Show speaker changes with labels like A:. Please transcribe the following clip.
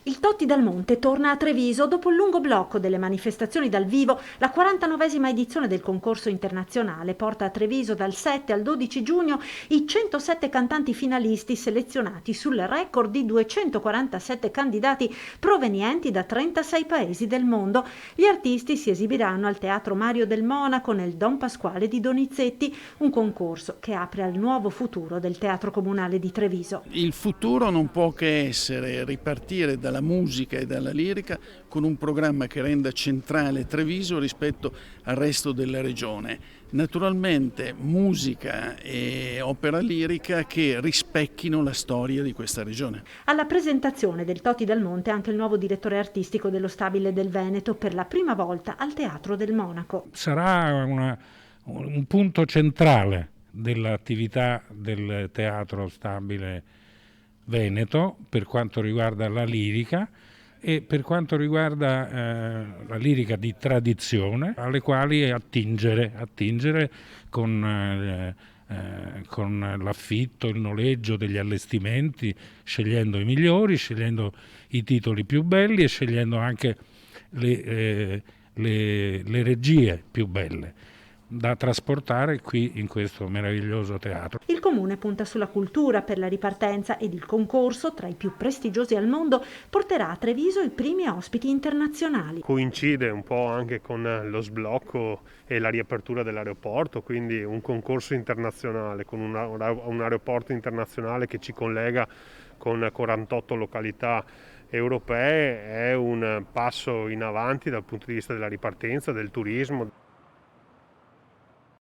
A: Il Totti dal Monte torna a Treviso dopo il lungo blocco delle manifestazioni dal vivo. La 49esima edizione del concorso internazionale porta a Treviso dal 7 al 12 giugno i 107 cantanti finalisti selezionati sul record di 247 candidati provenienti da 36 paesi del mondo. Gli artisti si esibiranno al Teatro Mario del Monaco nel Don Pasquale di Donizetti, un concorso che apre al nuovo futuro del Teatro Comunale di Treviso.
B: Il futuro non può che essere ripartire dalla musica e dalla lirica con un programma che renda centrale Treviso rispetto al resto della regione. Naturalmente musica e opera lirica che rispecchino la storia di questa regione.
A: Alla presentazione del Totti dal Monte anche il nuovo direttore artistico dello Stabile del Veneto per la prima volta al Teatro del Monaco.
C: Sarà un punto centrale dell'attività del Teatro Stabile Veneto per quanto riguarda la lirica e per quanto riguarda la lirica di tradizione, alle quali attingere con l'affitto, il noleggio degli allestimenti, scegliendo i migliori, scegliendo i titoli più belli e scegliendo anche le regie più belle da trasportare qui in questo meraviglioso teatro.
A: Il comune punta sulla cultura per la ripartenza ed il concorso, tra i più prestigiosi al mondo, porterà a Treviso i primi ospiti internazionali.
D: Coincide un po' anche con lo sblocco e la riapertura dell'aeroporto, quindi un concorso internazionale con un aeroporto internazionale che ci collega con 48 località europee è un passo in avanti dal punto di vista della ripartenza, del turismo.